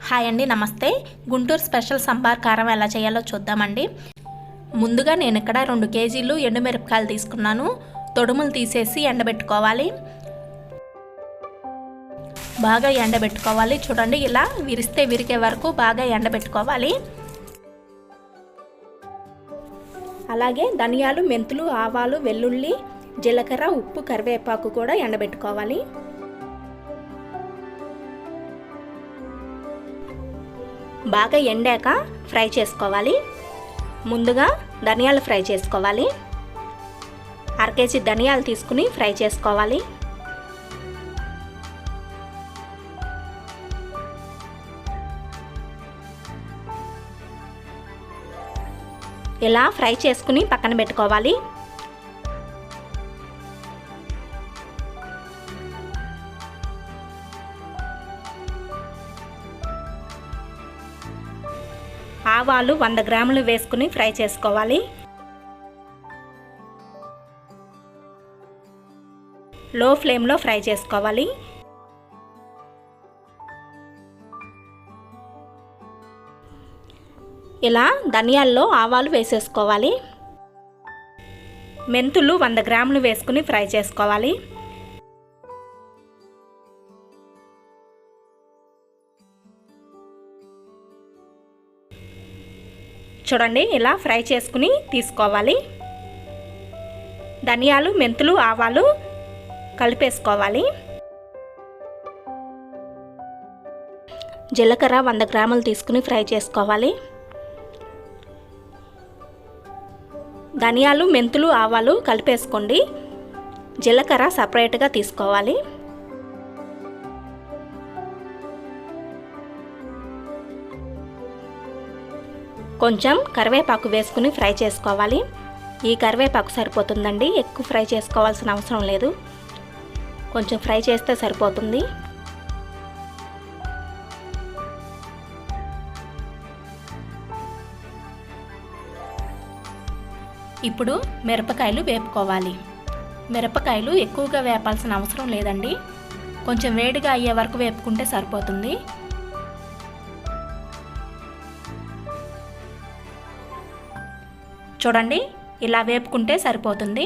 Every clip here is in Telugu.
హాయ్ అండి, నమస్తే. గుంటూరు స్పెషల్ సంబార్ కారం ఎలా చేయాలో చూద్దామండి. ముందుగా నేను ఇక్కడ 2 కేజీలు ఎండుమిరపకాయలు తీసుకున్నాను. తొడుములు తీసేసి ఎండబెట్టుకోవాలి. బాగా ఎండబెట్టుకోవాలి. చూడండి, ఇలా విరిస్తే విరిగే వరకు బాగా ఎండబెట్టుకోవాలి. అలాగే ధనియాలు, మెంతులు, ఆవాలు, వెల్లుల్లి, జీలకర్ర, ఉప్పు, కరివేపాకు కూడా ఎండబెట్టుకోవాలి. బాగా ఎండాక ఫ్రై చేసుకోవాలి. ముందుగా ధనియాలు ఫ్రై చేసుకోవాలి. 1/2 కేజీ ధనియాలు తీసుకుని ఫ్రై చేసుకోవాలి. ఇలా ఫ్రై చేసుకుని పక్కన పెట్టుకోవాలి. ఆవాలు 100 గ్రాములు వేసుకుని ఫ్రై చేసుకోవాలి. లో ఫ్లేమ్లో ఫ్రై చేసుకోవాలి. ఇలా ధనియాల్లో ఆవాలు వేసేసుకోవాలి. మెంతులు 100 గ్రాములు వేసుకుని ఫ్రై చేసుకోవాలి. చూడండి, ఇలా ఫ్రై చేసుకుని తీసుకోవాలి. ధనియాలు, మెంతులు, ఆవాలు కలిపేసుకోవాలి. జీలకర్ర 100 గ్రాములు తీసుకుని ఫ్రై చేసుకోవాలి. ధనియాలు, మెంతులు, ఆవాలు కలిపేసుకోండి. జీలకర్ర సపరేట్గా తీసుకోవాలి. కొంచెం కరివేపాకు వేసుకుని ఫ్రై చేసుకోవాలి. ఈ కరివేపాకు సరిపోతుందండి, ఎక్కువ ఫ్రై చేసుకోవాల్సిన అవసరం లేదు. కొంచెం ఫ్రై చేస్తే సరిపోతుంది. ఇప్పుడు మిరపకాయలు వేపుకోవాలి. మిరపకాయలు ఎక్కువగా వేపాల్సిన అవసరం లేదండి, కొంచెం వేడిగా అయ్యే వరకు వేపుకుంటే సరిపోతుంది. చూడండి, ఇలా వేపుకుంటే సరిపోతుంది.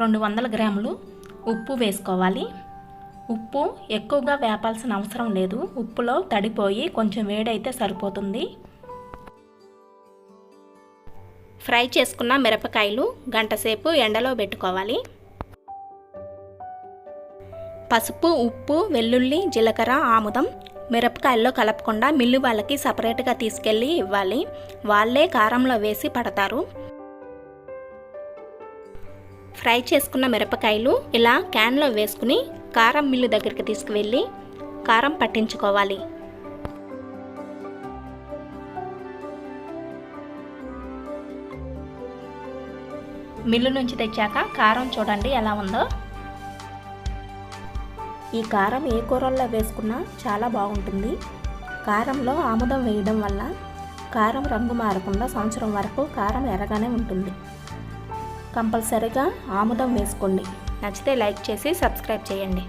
రెండు 200 గ్రాములు ఉప్పు వేసుకోవాలి. ఉప్పు ఎక్కువగా వేపాల్సిన అవసరం లేదు, ఉప్పులో తడిపోయి కొంచెం వేడైతే సరిపోతుంది. ఫ్రై చేసుకున్న మిరపకాయలు గంట సేపు ఎండలో పెట్టుకోవాలి. పసుపు, ఉప్పు, వెల్లుల్లి, జీలకర్ర, ఆముదం మిరపకాయల్లో కలపకుండా మిల్లు వాళ్ళకి సపరేట్గా తీసుకెళ్ళి ఇవ్వాలి. వాళ్ళే కారంలో వేసి పడతారు. ఫ్రై చేసుకున్న మిరపకాయలు ఇలా క్యాన్లో వేసుకుని కారం మిల్లు దగ్గరికి తీసుకువెళ్ళి కారం పట్టించుకోవాలి. మిల్లు నుంచి తెచ్చాక కారం చూడండి ఎలా ఉందో. ఈ కారం ఏ కూరల్లో వేసుకున్నా చాలా బాగుంటుంది. కారంలో ఆముదం వేయడం వల్ల కారం రంగు మారకుండా సంవత్సరం వరకు కారం ఎర్రగానే ఉంటుంది. కంపల్సరీగా ఆముదం వేసుకోండి. నచ్చితే లైక్ చేసి సబ్స్క్రైబ్ చేయండి.